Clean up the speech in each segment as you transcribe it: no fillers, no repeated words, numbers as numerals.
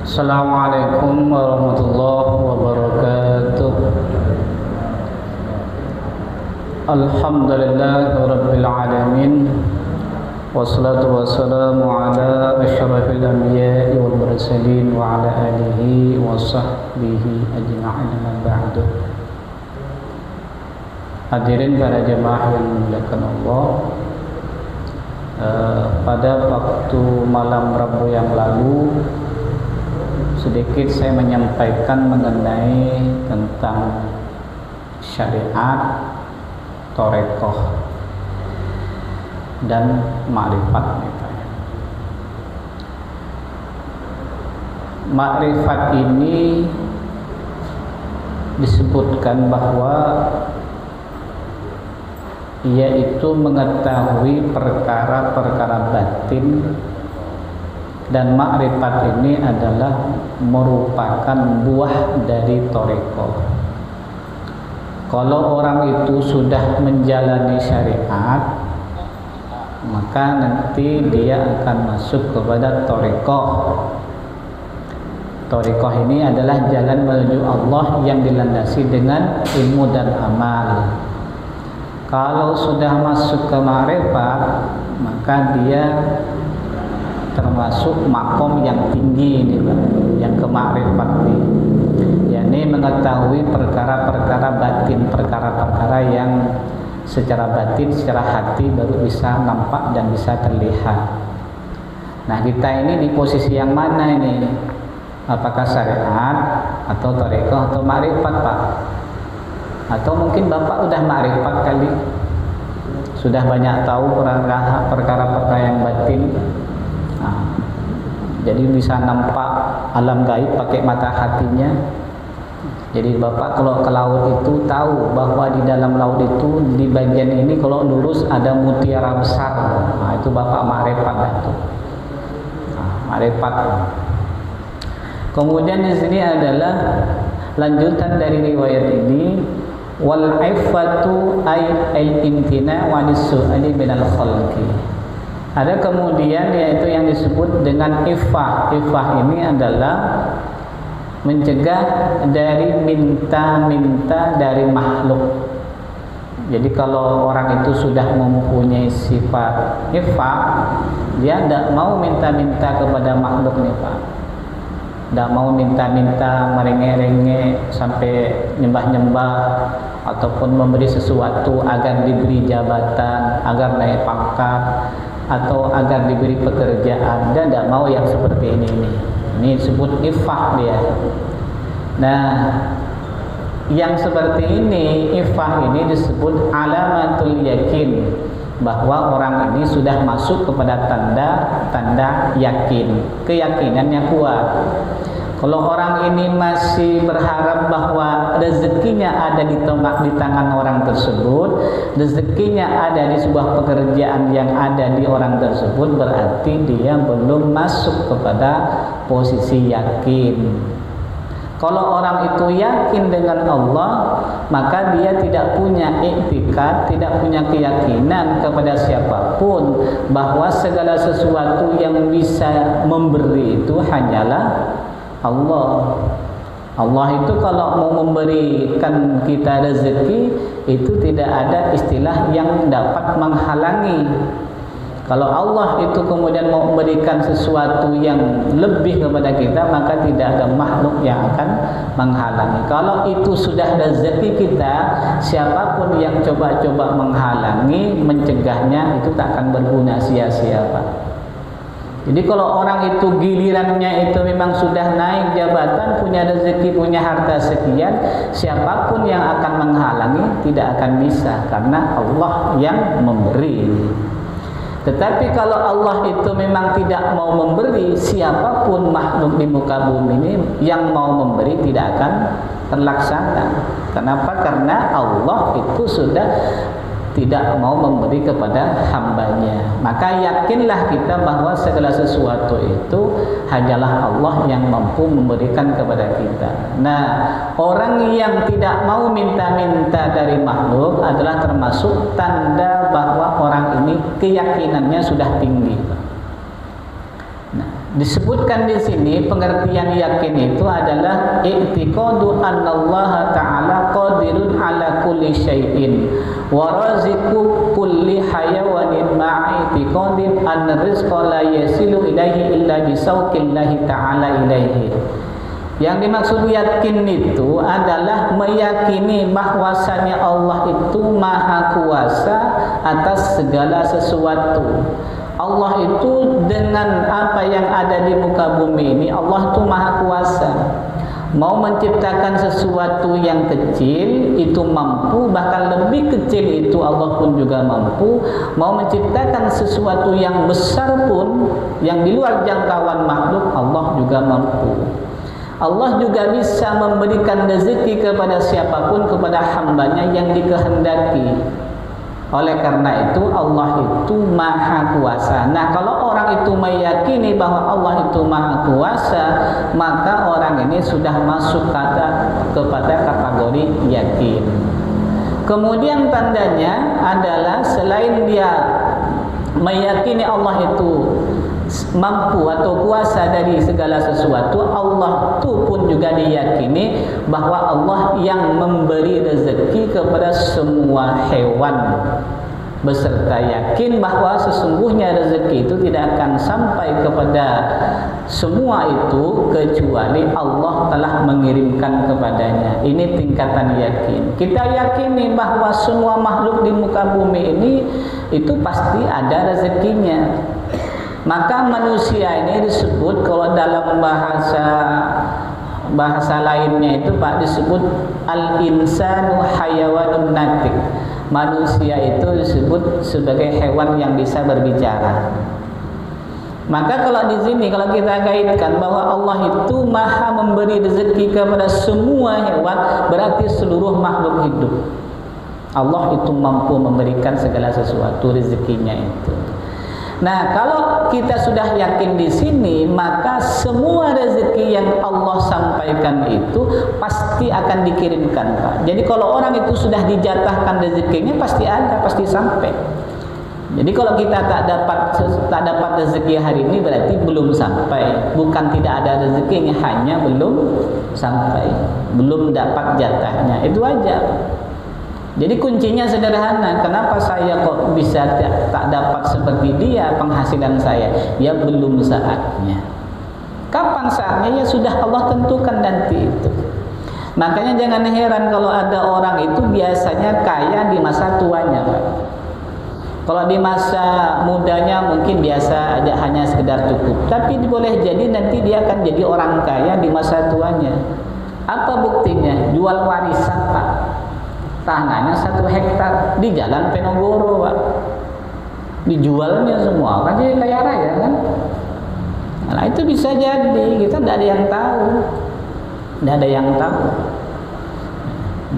Assalamualaikum warahmatullahi wabarakatuh. Alhamdulillahirabbil alamin. Wassalatu wassalamu ala asyrafil anbiya'i wal mursalin wa ala alihi wa sahbihi ajma'in, amma ba'du. Hadirin para jemaah yang dimuliakan Allah, pada waktu malam Rabu yang lalu sedikit saya menyampaikan mengenai tentang syariat, thariqah dan ma'rifat. Ma'rifat ini disebutkan bahwa yaitu mengetahui perkara-perkara batin, dan ma'rifat ini adalah merupakan buah dari thariqah. Kalau orang itu sudah menjalani syariat, maka nanti dia akan masuk kepada thariqah. Thariqah ini adalah jalan menuju Allah yang dilandasi dengan ilmu dan amal. Kalau sudah masuk ke ma'rifat, maka dia termasuk makom yang tinggi ini, yang ke ma'rifat ini, yakni mengetahui perkara-perkara batin, perkara-perkara yang secara batin, secara hati baru bisa nampak dan bisa terlihat. Nah, kita ini di posisi yang mana ini? Apakah syariat atau thariqah atau ma'rifat, Pak? Atau mungkin Bapak udah ma'rifat kali, sudah banyak tahu perkara-perkara yang batin. Jadi bisa nampak alam gaib pakai mata hatinya. Jadi Bapak kalau ke laut itu tahu bahwa di dalam laut itu di bagian ini kalau lurus ada mutiara besar. Nah, itu Bapak ma'rifat itu. Ma'rifat. Kemudian di sini adalah lanjutan dari riwayat ini, wal iffatu ay al-imtina wa lis-su'ali minal khalqi. Ada kemudian yaitu yang disebut dengan iffah. Iffah ini adalah mencegah dari minta-minta dari makhluk. Jadi kalau orang itu sudah mempunyai sifat iffah, dia tidak mau minta-minta kepada makhluk nih, Pak. Tidak mau minta-minta, merengek-rengek sampai nyembah-nyembah ataupun memberi sesuatu agar diberi jabatan, agar naik pangkat, atau agar diberi pekerjaan. Dia tidak mau yang seperti ini. Ini disebut iffah dia. Nah, yang seperti ini, iffah ini disebut alamatul yakin, bahwa orang ini sudah masuk kepada tanda-tanda yakin, keyakinannya kuat. Kalau orang ini masih berharap bahwa rezekinya ada di tangan orang tersebut, rezekinya ada di sebuah pekerjaan yang ada di orang tersebut, berarti dia belum masuk kepada posisi yakin. Kalau orang itu yakin dengan Allah, maka dia tidak punya iktikad, tidak punya keyakinan kepada siapapun bahwa segala sesuatu yang bisa memberi itu hanyalah Allah. Allah itu kalau mau memberikan kita rezeki, itu tidak ada istilah yang dapat menghalangi. Kalau Allah itu kemudian mau memberikan sesuatu yang lebih kepada kita, maka tidak ada makhluk yang akan menghalangi. Kalau itu sudah rezeki kita, siapapun yang coba-coba menghalangi, mencegahnya, itu tak akan berguna, sia-sia, Pak. Jadi kalau orang itu gilirannya itu memang sudah naik jabatan, punya rezeki, punya harta sekian, siapapun yang akan menghalangi tidak akan bisa, karena Allah yang memberi. Tetapi kalau Allah itu memang tidak mau memberi, siapapun makhluk di muka bumi ini yang mau memberi tidak akan terlaksana. Kenapa? Karena Allah itu sudah tidak mau memberi kepada hambanya. Maka yakinlah kita bahwa segala sesuatu itu hanyalah Allah yang mampu memberikan kepada kita. Nah, orang yang tidak mau minta-minta dari makhluk adalah termasuk tanda bahwa orang ini keyakinannya sudah tinggi. Nah, Disebutkan di sini pengertian yakin itu adalah i'tiqadu annallaha ta'ala qadirun ala kulli syai'in wa raziqu kulli hayawanin ma'a i'tiqadin anna rizqa la yasilu ilaihi illa bisauqillahi ta'ala ilaihi. Yang dimaksud yakin itu adalah meyakini bahwasanya Allah itu maha kuasa atas segala sesuatu. Allah itu dengan apa yang ada di muka bumi ini, Allah itu maha kuasa. Mau menciptakan sesuatu yang kecil itu mampu, bahkan lebih kecil itu Allah pun juga mampu. Mau menciptakan sesuatu yang besar pun, yang di luar jangkauan makhluk, Allah juga mampu. Allah juga bisa memberikan rezeki kepada siapapun, kepada hambanya yang dikehendaki. Oleh karena itu Allah itu maha kuasa. Nah, kalau orang itu meyakini bahwa Allah itu maha kuasa, maka orang ini sudah masuk kepada kategori yakin. Kemudian tandanya adalah selain dia meyakini Allah itu mampu atau kuasa dari segala sesuatu, Allah itu pun juga diyakini bahwa Allah yang memberi rezeki kepada semua hewan, beserta yakin bahwa sesungguhnya rezeki itu tidak akan sampai kepada semua itu kecuali Allah telah mengirimkan kepadanya. Ini tingkatan yakin. Kita yakini bahwa semua makhluk di muka bumi ini itu pasti ada rezekinya. Maka manusia ini disebut, kalau dalam bahasa lainnya itu Pak, disebut al-insanu hayawanun natik. Manusia itu disebut sebagai hewan yang bisa berbicara. Maka kalau di sini kalau kita kaitkan bahwa Allah itu maha memberi rezeki kepada semua hewan, berarti seluruh makhluk hidup Allah itu mampu memberikan segala sesuatu rezekinya itu. Nah, kalau kita sudah yakin di sini, maka semua rezeki yang Allah sampaikan itu pasti akan dikirimkan, Pak. Jadi kalau orang itu sudah dijatahkan rezekinya, pasti ada, pasti sampai. Jadi kalau kita tak dapat rezeki hari ini, berarti belum sampai. Bukan tidak ada rezekinya, hanya belum sampai, belum dapat jatahnya. Itu aja. Jadi kuncinya sederhana. Kenapa saya kok bisa tak dapat seperti dia penghasilan saya? Ya belum saatnya. Kapan saatnya? Ya sudah Allah tentukan nanti itu. Makanya jangan heran kalau ada orang itu biasanya kaya di masa tuanya, Pak. Kalau di masa mudanya mungkin biasa aja, hanya sekedar cukup. Tapi boleh jadi nanti dia akan jadi orang kaya di masa tuanya. Apa buktinya? Jual warisan, Pak. Tanahnya 1 hektar di Jalan Penogoro, Pak. Dijualnya semua, kan jadi kaya raya kan? Nah, itu bisa jadi, kita tidak ada yang tahu. Tidak ada yang tahu.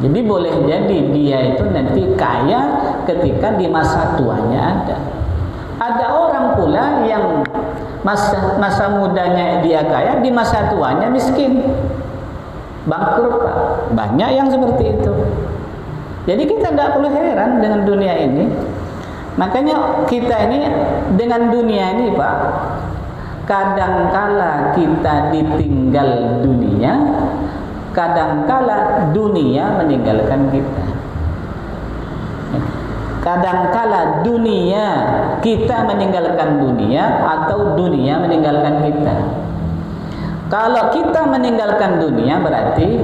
Jadi boleh jadi dia itu nanti kaya ketika di masa tuanya ada. Ada orang pula yang masa mudanya dia kaya, di masa tuanya miskin, bangkrut, Pak. Banyak yang seperti itu. Jadi kita tidak perlu heran dengan dunia ini. Makanya kita ini dengan dunia ini, Pak, kadangkala kita ditinggal dunia, kadangkala dunia meninggalkan kita. Kadangkala dunia kita meninggalkan dunia, atau dunia meninggalkan kita. Kalau kita meninggalkan dunia berarti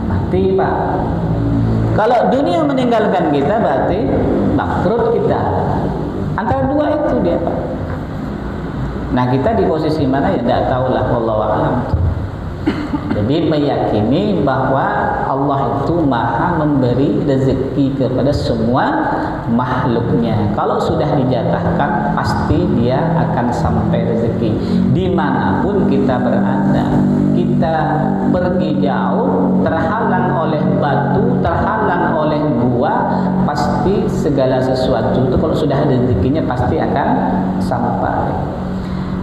mati, Pak. Kalau dunia meninggalkan kita berarti bangkrut kita. Antara dua itu dia, Pak. Nah, kita di posisi mana ya tidak tahulah, wallahu a'lam. Jadi meyakini bahwa Allah itu maha memberi rezeki kepada semua makhluknya. Kalau sudah dijatahkan, pasti dia akan sampai rezeki dimanapun kita berada. Kita pergi jauh, terhalang oleh batu, terhalang oleh gua, pasti segala sesuatu itu kalau sudah ada rezekinya pasti akan sampai.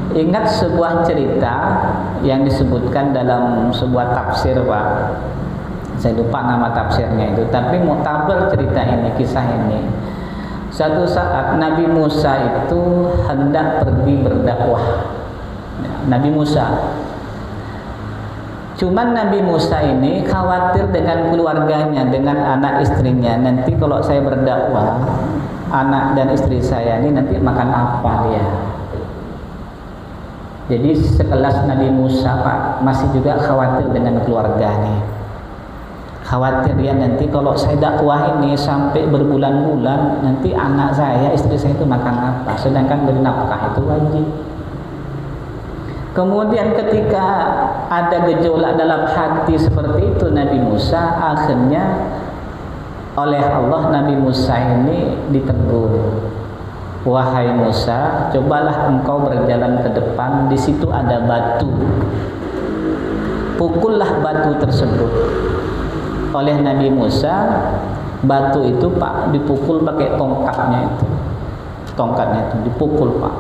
Ingat sebuah cerita yang disebutkan dalam sebuah tafsir, Pak. Saya lupa nama tafsirnya itu, tapi muktabar cerita ini, kisah ini. Suatu saat Nabi Musa itu hendak pergi berdakwah. Nabi Musa. Cuman Nabi Musa ini khawatir dengan keluarganya, dengan anak istrinya. Nanti kalau saya berdakwah, anak dan istri saya ini nanti makan apa dia? Jadi sekelas Nabi Musa Pak masih juga khawatir dengan keluarganya. Khawatir dia nanti kalau saya dakwah ini sampai berbulan-bulan, nanti anak saya, istri saya itu makan apa? Sedangkan beri nafkah itu wajib. Kemudian ketika ada gejolak dalam hati seperti itu Nabi Musa, akhirnya oleh Allah Nabi Musa ini ditegur. Wahai Musa, cobalah engkau berjalan ke depan, di situ ada batu. Pukullah batu tersebut. Oleh Nabi Musa, batu itu Pak dipukul pakai tongkatnya itu. Tongkatnya itu dipukul Pak.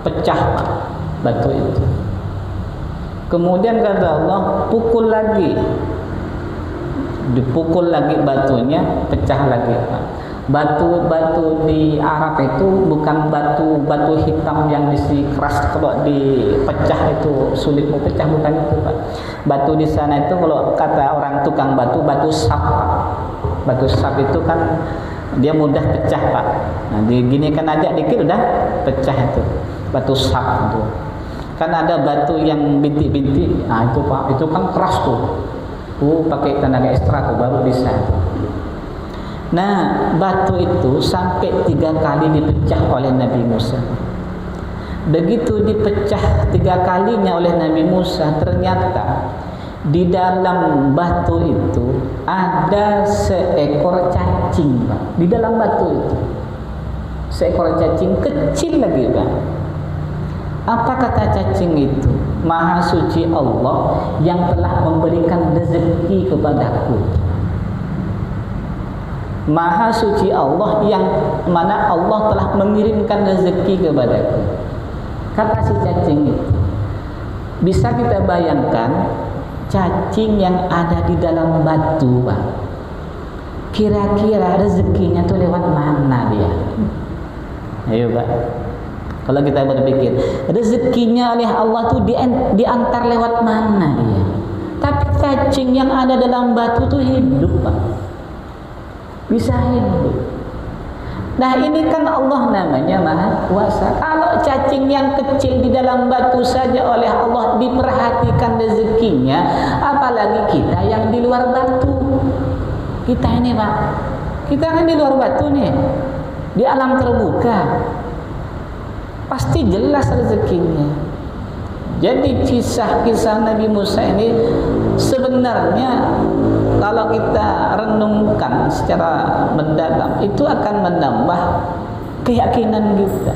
Pecah Pak batu itu. Kemudian kata Allah, pukul lagi. Dipukul lagi batunya, pecah lagi Pak. Batu-batu di Arab itu bukan batu hitam yang disi keras, kalau dipecah itu sulit mau pecah, bukan itu Pak. Batu di sana itu kalau kata orang tukang batu, batu sap Pak. Batu sap itu kan dia mudah pecah Pak. Nah, diginikan aja dikit udah pecah itu. Batu sap itu. Kan ada batu yang bintik-bintik, nah itu Pak, itu kan keras tuh. Pakai tenaga ekstra tuh baru bisa tuh. Nah, batu itu sampai 3 kali dipecah oleh Nabi Musa. Begitu dipecah 3 kalinya oleh Nabi Musa, ternyata di dalam batu itu ada seekor cacing Pak. Di dalam batu itu seekor cacing kecil lagi Pak. Apa kata cacing itu? Maha suci Allah yang telah memberikan rezeki kepadaku. Maha suci Allah yang mana Allah telah mengirimkan rezeki kepadaku. Kata si cacing itu. Bisa kita bayangkan cacing yang ada di dalam batu Pak. Kira-kira rezekinya tuh lewat mana dia? Ayo Pak. Kalau kita berpikir, rezekinya oleh Allah tuh diantar lewat mana dia? Tapi cacing yang ada dalam batu tuh hidup Pak. Bisa hidup. Nah ini kan Allah namanya Maha Kuasa. Kalau cacing yang kecil di dalam batu saja oleh Allah diperhatikan rezekinya, apalagi kita yang di luar batu. Kita ini Pak, kita kan di luar batu nih, di alam terbuka. Pasti jelas rezekinya. Jadi kisah-kisah Nabi Musa ini sebenarnya kalau kita renungkan secara mendalam itu akan menambah keyakinan kita.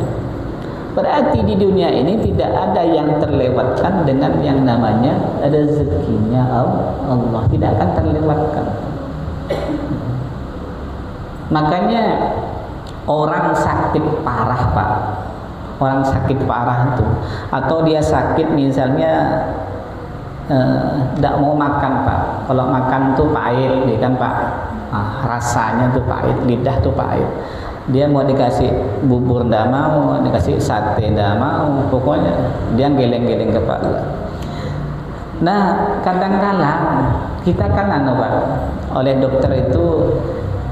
Berarti di dunia ini tidak ada yang terlewatkan dengan yang namanya rezekinya Allah, tidak akan terlewatkan. Makanya orang sakit parah Pak, orang sakit parah itu, atau dia sakit misalnya tidak mau makan Pak. Kalau makan tuh pahit, kan Pak. Rasanya tuh pahit, lidah tuh pahit. Dia mau dikasih bubur ndak mau, dikasih sate ndak mau, pokoknya dia geleng-geleng kepala. Nah, kadang-kadang kita kan Pak, oleh dokter itu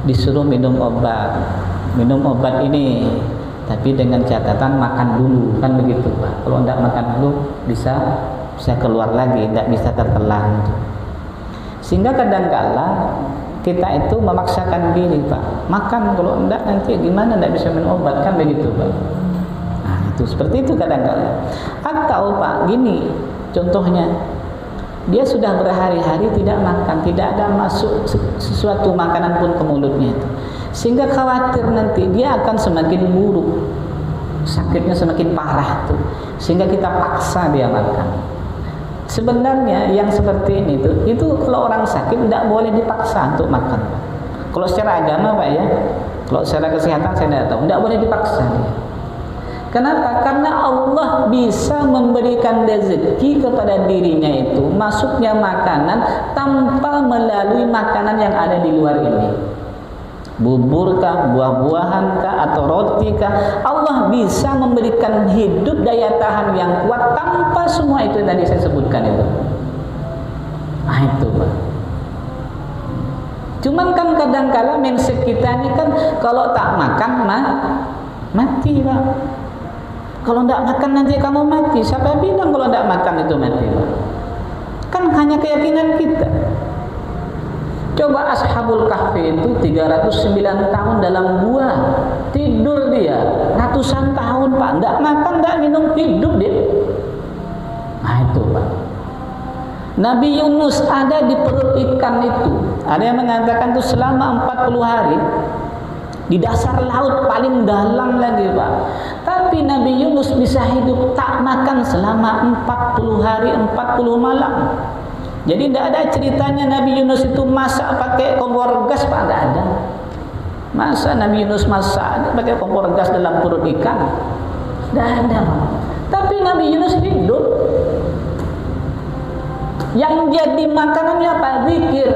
disuruh minum obat ini. Tapi dengan catatan makan dulu, kan begitu Pak. Kalau tidak makan dulu bisa keluar lagi, tidak bisa tertelan. Sehingga kadang-kala kita itu memaksakan diri Pak. Makan, kalau tidak nanti gimana, tidak bisa minum obat, kan begitu Pak. Nah itu seperti itu kadang-kala. Atau Pak gini, contohnya dia sudah berhari-hari tidak makan, tidak ada masuk sesuatu makanan pun ke mulutnya itu. Sehingga khawatir nanti dia akan semakin buruk, sakitnya semakin parah tuh, sehingga kita paksa dia makan. Sebenarnya yang seperti ini tuh, itu kalau orang sakit tidak boleh dipaksa untuk makan. Kalau secara agama Pak ya, kalau secara kesehatan saya tidak tahu, tidak boleh dipaksa dia. Kenapa? Karena Allah bisa memberikan rezeki kepada dirinya itu, masuknya makanan tanpa melalui makanan yang ada di luar ini. bubur kah, buah-buahan kah, atau roti kah, Allah bisa memberikan hidup daya tahan yang kuat tanpa semua itu yang tadi saya sebutkan itu. Nah itu Pak. Cuman kan kadang-kala mindset kita ini kan kalau tak makan mati Pak. Kalau tidak makan nanti kamu mati. Siapa bilang kalau tidak makan itu mati Pak? Kan hanya keyakinan kita. Coba Ashabul Kahfi itu 309 tahun dalam gua, tidur dia ratusan tahun Pak, tidak makan, tidak minum, hidup dia. Nah itu Pak. Nabi Yunus ada di perut ikan itu. Ada yang mengatakan itu selama 40 hari di dasar laut paling dalam lagi Pak. Tapi Nabi Yunus bisa hidup tak makan selama 40 hari 40 malam. Jadi tidak ada ceritanya Nabi Yunus itu masak pakai kompor gas Pak, tidak ada. Masa Nabi Yunus masak pakai kompor gas dalam perut ikan? Tidak ada Pak. Tapi Nabi Yunus hidup. Yang jadi makanannya apa? Zikir.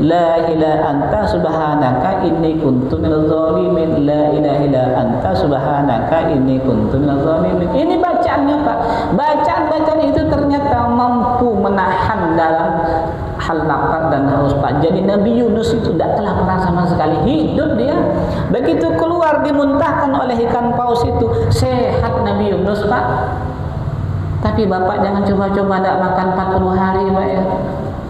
La ilaha anta subhanaka inni kuntu minadz zalimin. La ilaha illa anta subhanaka inni kuntu minadz zalimin. Ini bacaannya Pak. Bacaan-bacaan itu ternyata mampu menahan dalam hal lapar dan haus Pak. Jadi Nabi Yunus itu tidak kelaparan sama sekali. Hidup dia. Begitu keluar dimuntahkan oleh ikan paus itu, sehat Nabi Yunus Pak. Tapi Bapak jangan coba-coba tidak makan 40 hari Pak ya.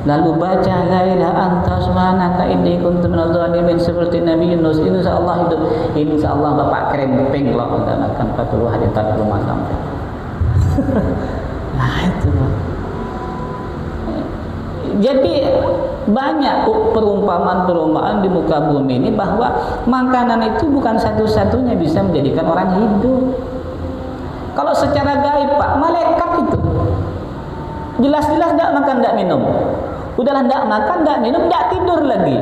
Lalu baca la ilaha anta subhanaka inni kuntu minadz zalimin seperti Nabi Yunus, insyaallah hidup. Insyaallah Bapak krempeng kalau tidak makan 40 hari 40 malam. Nah itu Pak. Jadi banyak perumpamaan-perumpamaan di muka bumi ini bahwa makanan itu bukan satu-satunya bisa menjadikan orang hidup. Kalau secara gaib Pak, malaikat itu jelas-jelas tidak makan, tidak minum. Udahlah tidak makan, tidak minum, tidak tidur lagi.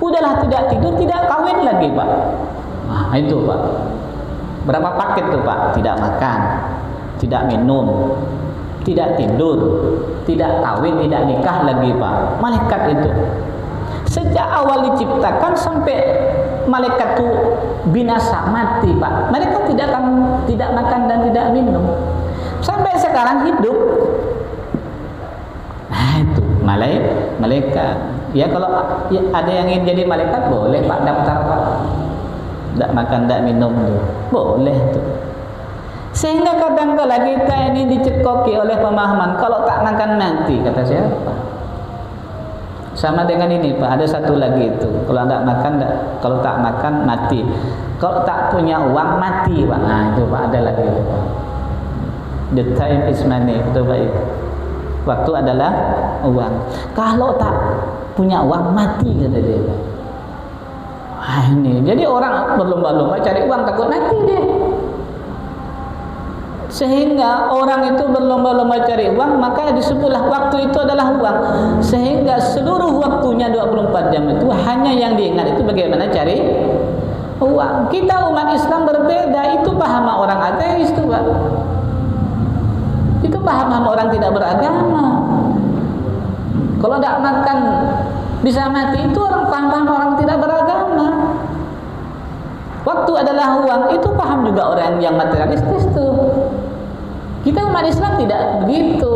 Udahlah tidak tidur, tidak kawin lagi Pak. Nah itu Pak. Berapa paket tuh Pak? Tidak makan, tidak minum, tidak tidur, tidak kawin, tidak nikah lagi Pak. Malaikat itu sejak awal diciptakan sampai malaikat itu binasa mati Pak. Mereka tidak makan dan tidak minum. Sampai sekarang hidup. Nah itu malaikat. Ya kalau ada yang ingin jadi malaikat boleh Pak, daftar Pak. Tidak makan, tidak minum tuh. Boleh tuh. Sehingga kadang-kala kita ini dicekoki oleh pemahaman kalau tak makan mati, kata siapa? Sama dengan ini Pak, ada satu lagi itu. Kalau tak makan, kalau tak makan mati. Kalau tak punya uang mati Pak. Nah itu Pak, ada lagi itu Pak. The time is money, itu baik. Waktu adalah uang. Kalau tak punya uang mati, kata dia. Wah ini, jadi orang berlomba-lomba cari uang takut mati deh. Sehingga orang itu berlomba-lomba cari uang, maka disebutlah waktu itu adalah uang. Sehingga seluruh waktunya 24 jam itu hanya yang diingat itu bagaimana cari uang. Kita umat Islam berbeda, itu paham orang ateis itu Pak. Itu paham orang tidak beragama. Kalau tidak makan bisa mati, itu orang paham orang tidak beragama. Waktu adalah uang, itu paham juga orang yang materialistis tuh. Kita umat Islam tidak begitu.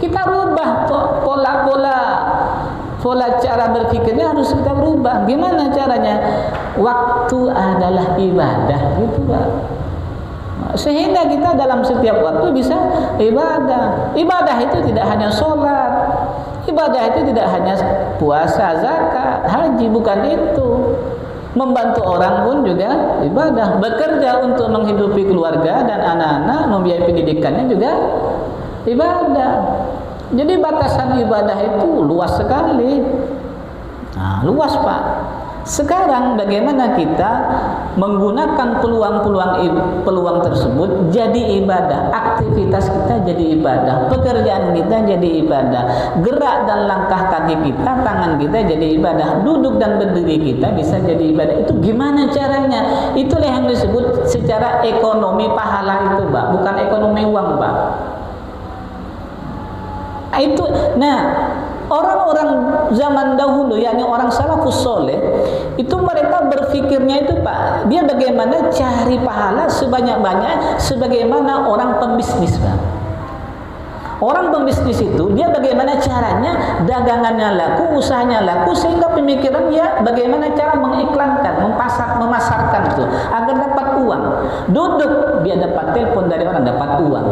Kita rubah pola cara berpikirnya, harus kita rubah. Gimana caranya? Waktu adalah ibadah gitu Pak. Sehingga kita dalam setiap waktu bisa ibadah. Ibadah itu tidak hanya sholat, ibadah itu tidak hanya puasa, zakat, haji, bukan itu. Membantu orang pun juga ibadah. Bekerja untuk menghidupi keluarga dan anak-anak, membiayai pendidikannya juga ibadah. Jadi batasan ibadah itu luas sekali. Nah, luas Pak. Sekarang bagaimana kita menggunakan peluang tersebut jadi ibadah, aktivitas kita jadi ibadah, pekerjaan kita jadi ibadah, gerak dan langkah kaki kita, tangan kita jadi ibadah, duduk dan berdiri kita bisa jadi ibadah. Itu gimana caranya? Itulah yang disebut secara ekonomi pahala itu Pak, bukan ekonomi uang Pak. Itu, nah Orang-orang zaman dahulu, yakni orang salafus soleh, itu mereka berpikirnya itu Pak, dia bagaimana cari pahala sebanyak-banyak, sebagaimana orang pembisnis Pak. Orang pembisnis itu dia bagaimana caranya dagangannya laku, usahanya laku, sehingga pemikirannya bagaimana cara mengiklankan, memasarkan itu agar dapat uang. Duduk dia dapat telepon dari orang, dapat uang.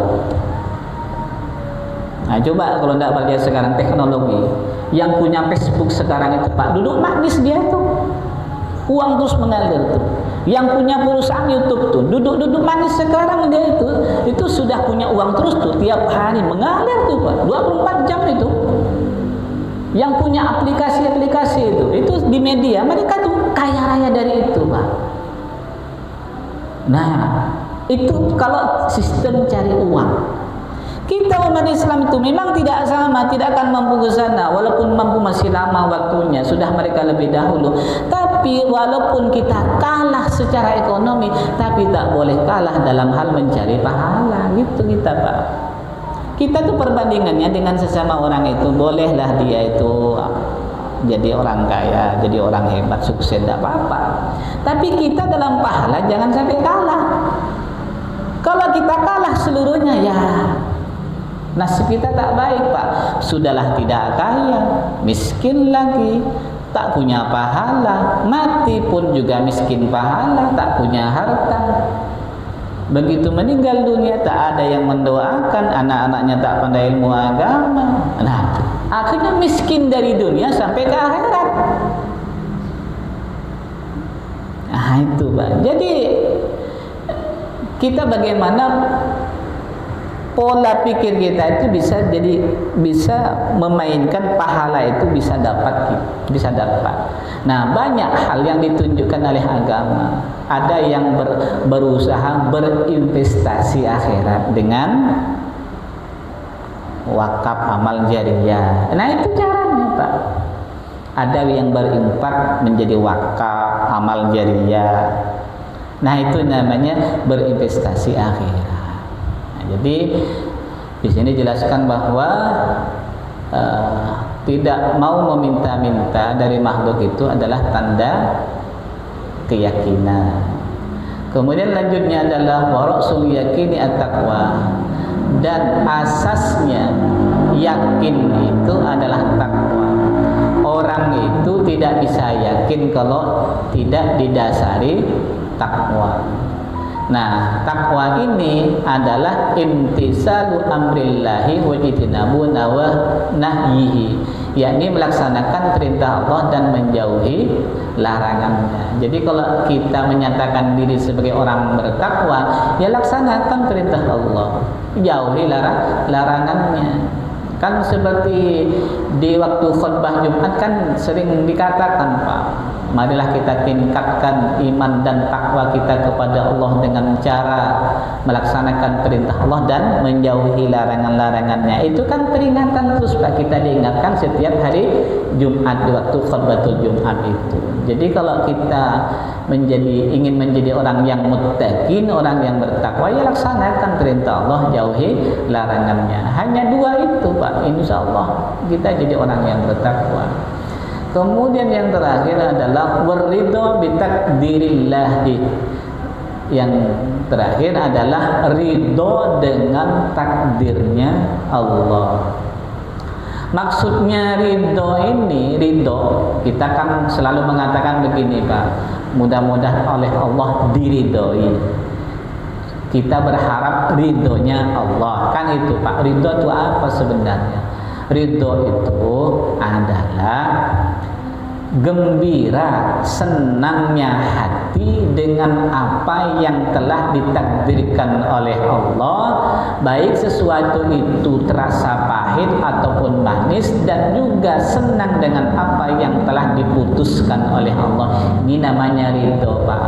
Nah, coba kalau tidak lihat sekarang teknologi yang punya Facebook sekarang itu Pak, duduk manis dia tuh, uang terus mengalir tuh. Yang punya perusahaan YouTube tuh, duduk manis sekarang dia itu sudah punya uang terus tuh, tiap hari mengalir tuh Pak, 24 jam itu. Yang punya aplikasi-aplikasi itu di media, mereka tuh kaya raya dari itu Pak. Nah, itu kalau sistem cari uang. Kita umat Islam itu memang tidak sama, tidak akan mampu ke sana, walaupun mampu masih lama waktunya, sudah mereka lebih dahulu. Tapi walaupun kita kalah secara ekonomi, tapi tak boleh kalah dalam hal mencari pahala. Gitu kita Pak. Kita tuh perbandingannya dengan sesama orang itu, bolehlah dia itu jadi orang kaya, jadi orang hebat, sukses, tidak apa-apa. Tapi kita dalam pahala jangan sampai kalah. Kalau kita kalah seluruhnya, ya nasib kita tak baik Pak. Sudahlah tidak kaya, miskin lagi, tak punya pahala, mati pun juga miskin pahala, tak punya harta. Begitu meninggal dunia tak ada yang mendoakan, anak-anaknya tak pandai ilmu agama. Nah, akhirnya miskin dari dunia sampai ke akhirat. Nah itu Pak. Jadi kita bagaimana pola pikir kita itu bisa memainkan pahala itu bisa dapat. Nah, banyak hal yang ditunjukkan oleh agama. Ada yang berusaha berinvestasi akhirat dengan wakaf amal jariyah. Nah, itu caranya Pak. Ada yang berinfak menjadi wakaf amal jariyah. Nah, itu namanya berinvestasi akhirat. Jadi di sini jelaskan bahwa tidak mau meminta-minta dari makhluk itu adalah tanda keyakinan. Kemudian lanjutnya adalah warasul yakini at-taqwa, dan asasnya yakin itu adalah takwa. Orang itu tidak bisa yakin kalau tidak didasari takwa. Nah, takwa ini adalah imtisalu amrillahi wa ijtinabu nahyihi, yakni melaksanakan perintah Allah dan menjauhi larangannya. Jadi kalau kita menyatakan diri sebagai orang bertakwa, ya laksanakan perintah Allah, jauhi larangannya. Kan seperti di waktu khutbah Jumat kan sering dikatakan Pak, marilah kita tingkatkan iman dan takwa kita kepada Allah dengan cara melaksanakan perintah Allah dan menjauhi larangan-larangannya. Itu kan peringatan terus Pak, kita diingatkan setiap hari Jumat di waktu khutbatul Jumat itu. Jadi kalau kita ingin menjadi orang yang muttaqin, orang yang bertakwa, ya laksanakan perintah Allah, jauhi larangannya. Hanya dua itu Pak, insya Allah kita jadi orang yang bertakwa. Kemudian yang terakhir adalah waridho bitakdirillah. Yang terakhir adalah ridho dengan takdirnya Allah. Maksudnya ridho ini, kita kan selalu mengatakan begini Pak, mudah-mudahan oleh Allah diridhoi. Kita berharap ridhonya Allah, kan itu Pak. Ridho itu apa sebenarnya? Ridho itu adalah gembira, senangnya hati dengan apa yang telah ditakdirkan oleh Allah, baik sesuatu itu terasa pahit ataupun manis, dan juga senang dengan apa yang telah diputuskan oleh Allah. Ini namanya ridho Pak.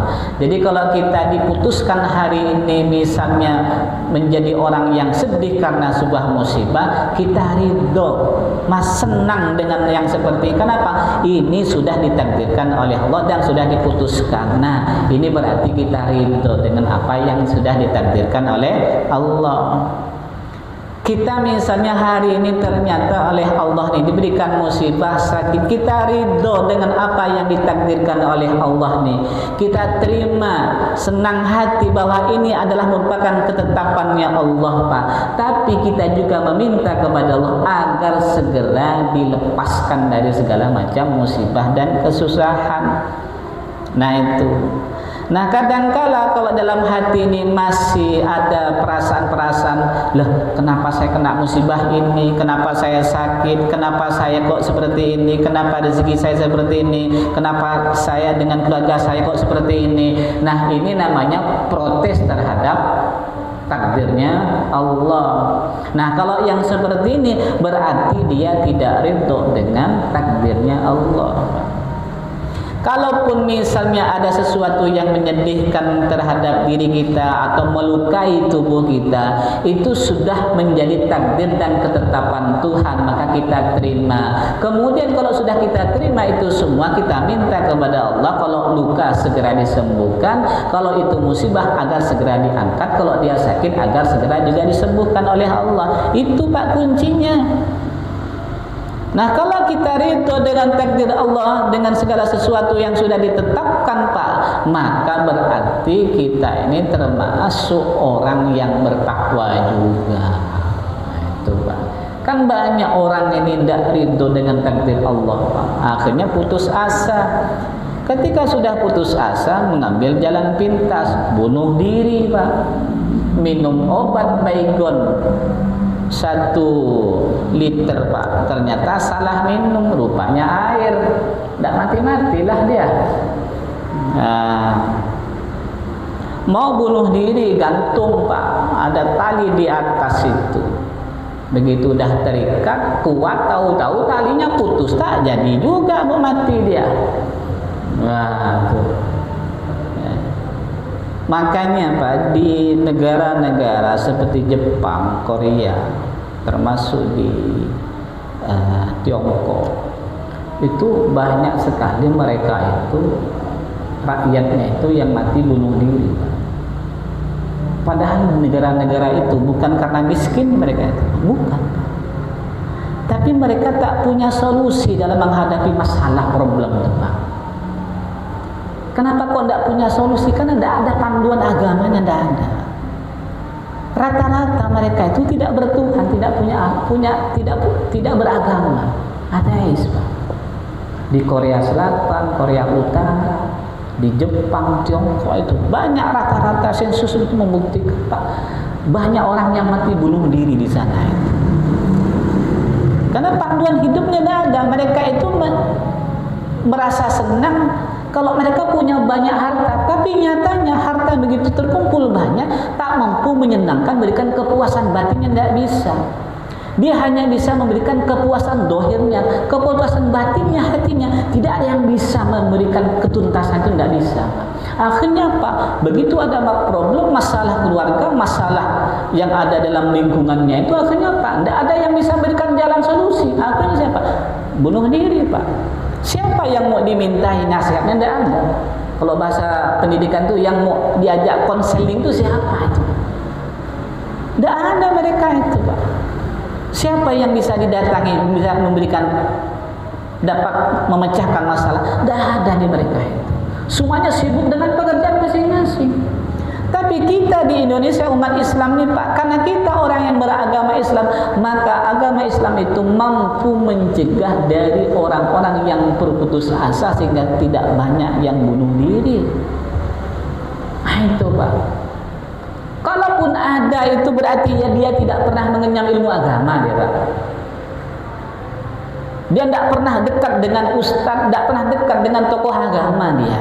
Jadi kalau kita diputuskan hari ini misalnya menjadi orang yang sedih karena sebuah musibah, kita ridho, mas senang dengan yang seperti ini. Kenapa? Ini sudah ditakdirkan oleh Allah dan sudah diputuskan. Nah, ini berarti kita ridho dengan apa yang sudah ditakdirkan oleh Allah. Kita misalnya hari ini ternyata oleh Allah nih diberikan musibah, sakit, kita ridho dengan apa yang ditakdirkan oleh Allah nih. Kita terima, senang hati bahwa ini adalah merupakan ketetapannya Allah, Pak. Tapi kita juga meminta kepada Allah agar segera dilepaskan dari segala macam musibah dan kesusahan. Nah itu. Nah kadangkala kalau dalam hati ini masih ada perasaan-perasaan, lah kenapa saya kena musibah ini, kenapa saya sakit, kenapa saya kok seperti ini, kenapa rezeki saya seperti ini, kenapa saya dengan keluarga saya kok seperti ini. Nah ini namanya protes terhadap takdirnya Allah. Nah kalau yang seperti ini berarti dia tidak ridho dengan takdirnya Allah. Kalaupun misalnya ada sesuatu yang menyedihkan terhadap diri kita atau melukai tubuh kita, itu sudah menjadi takdir dan ketetapan Tuhan, maka kita terima. Kemudian kalau sudah kita terima itu semua, kita minta kepada Allah kalau luka segera disembuhkan, kalau itu musibah agar segera diangkat, kalau dia sakit agar segera juga disembuhkan oleh Allah. Itu Pak kuncinya. Nah kalau kita ridho dengan takdir Allah, dengan segala sesuatu yang sudah ditetapkan Pak, maka berarti kita ini termasuk orang yang bertakwa juga. Nah, itu Pak. Kan banyak orang ini tidak ridho dengan takdir Allah Pak, akhirnya putus asa. Ketika sudah putus asa, mengambil jalan pintas, bunuh diri Pak, minum obat baygon 1 liter Pak, ternyata salah minum, rupanya air, tidak mati-matilah dia. Nah, mau bunuh diri gantung Pak, ada tali di atas itu, begitu udah terikat kuat, tahu-tahu talinya putus, tak jadi juga, mau mati dia. Nah tuh. Makanya Pak, di negara-negara seperti Jepang, Korea, termasuk di Tiongkok, itu banyak sekali mereka itu, rakyatnya itu yang mati bunuh diri. Padahal negara-negara itu bukan karena miskin mereka itu, bukan. Tapi mereka tak punya solusi dalam menghadapi masalah problem itu Pak. Kenapa kok tidak punya solusi? Karena tidak ada panduan agamanya, tidak ada. Rata-rata mereka itu tidak bertuhan, tidak beragama, ateis Pak. Di Korea Selatan, Korea Utara, di Jepang, Tiongkok itu banyak, rata-rata sensus itu membuktikan Pak, banyak orang yang mati bunuh diri di sana itu. Karena panduan hidupnya tidak ada. Mereka itu merasa senang kalau mereka punya banyak harta, tapi nyatanya harta begitu terkumpul banyak tak mampu menyenangkan, berikan kepuasan batinnya, tidak bisa. Dia hanya bisa memberikan kepuasan dohirnya, kepuasan batinnya, hatinya tidak ada yang bisa memberikan ketuntasan, itu tidak bisa. Akhirnya Pak, begitu ada problem, masalah keluarga, masalah yang ada dalam lingkungannya itu, akhirnya Pak, tidak ada yang bisa berikan jalan solusi. Akhirnya siapa? Bunuh diri Pak. Siapa yang mau dimintai nasihatnya? Tidak ada. Kalau bahasa pendidikan itu yang mau diajak konseling itu siapa itu? Tidak ada mereka itu Pak. Siapa yang bisa didatangi, bisa memberikan, dapat memecahkan masalah? Tidak ada di mereka itu. Semuanya sibuk dengan pekerjaan masing-masing. Tapi kita di Indonesia umat Islam nih Pak, karena kita orang yang beragama Islam, maka agama Islam itu mampu mencegah dari orang-orang yang berputus asa sehingga tidak banyak yang bunuh diri. Nah itu Pak. Kalaupun ada itu berarti ya dia tidak pernah mengenyam ilmu agama dia Pak. Dia tidak pernah dekat dengan ustaz, tidak pernah dekat dengan tokoh agama dia.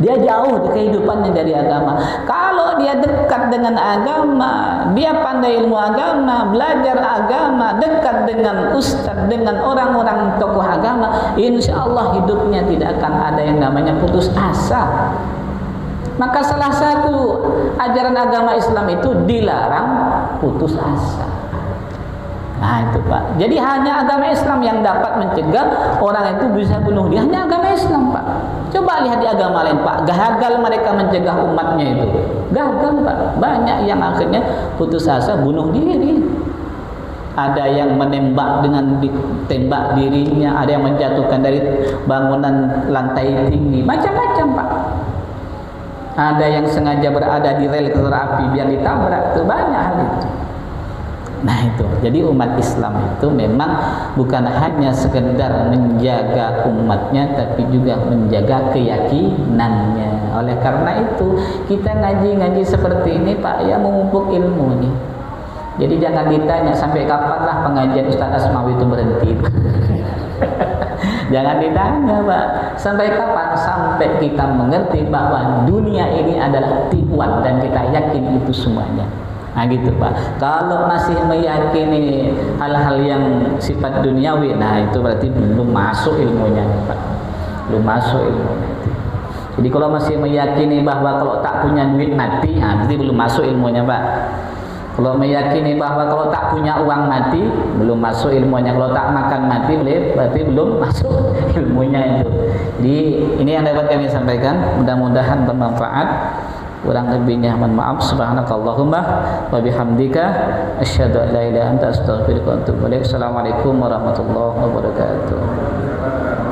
Dia jauh di kehidupannya dari agama. Kalau dia dekat dengan agama, dia pandai ilmu agama, belajar agama, dekat dengan ustaz, dengan orang-orang tokoh agama, insya Allah hidupnya tidak akan ada yang namanya putus asa. Maka salah satu ajaran agama Islam itu dilarang putus asa. Nah itu Pak. Jadi hanya agama Islam yang dapat mencegah orang itu bisa bunuh diri. Hanya agama Islam Pak. Coba lihat di agama lain Pak. Gagal mereka mencegah umatnya itu. Gagal Pak. Banyak yang akhirnya putus asa bunuh diri. ada yang menembak dengan tembak dirinya, ada yang menjatuhkan dari bangunan lantai tinggi, macam-macam Pak. Ada yang sengaja berada di rel kereta api biar ditabrak, itu banyak hal itu. Nah itu, jadi umat Islam itu memang bukan hanya sekedar menjaga umatnya, tapi juga menjaga keyakinannya. Oleh karena itu kita ngaji-ngaji seperti ini Pak, ya memupuk ilmu nih. Jadi jangan ditanya sampai kapanlah pengajian Ustaz Asmawi itu berhenti. Jangan ditanya Pak, sampai kapan? Sampai kita mengerti bahwa dunia ini adalah tipuan dan kita yakin itu semuanya. Nah gitu Pak. Kalau masih meyakini hal-hal yang sifat duniawi, nah itu berarti belum masuk ilmunya Pak. Belum masuk ilmunya. Jadi kalau masih meyakini bahwa kalau tak punya duit mati, nah berarti belum masuk ilmunya Pak. Kalau meyakini bahwa kalau tak punya uang mati, belum masuk ilmunya. Kalau tak makan mati, berarti belum masuk ilmunya itu. Jadi ini yang dapat kami sampaikan. Mudah-mudahan bermanfaat. Kurang lebihnya mohon maaf. Subhanakallahumma wa bihamdika asyhadu an la ilaha illa anta astaghfiruka wa atubu ilaik. Assalamualaikum warahmatullahi wabarakatuh.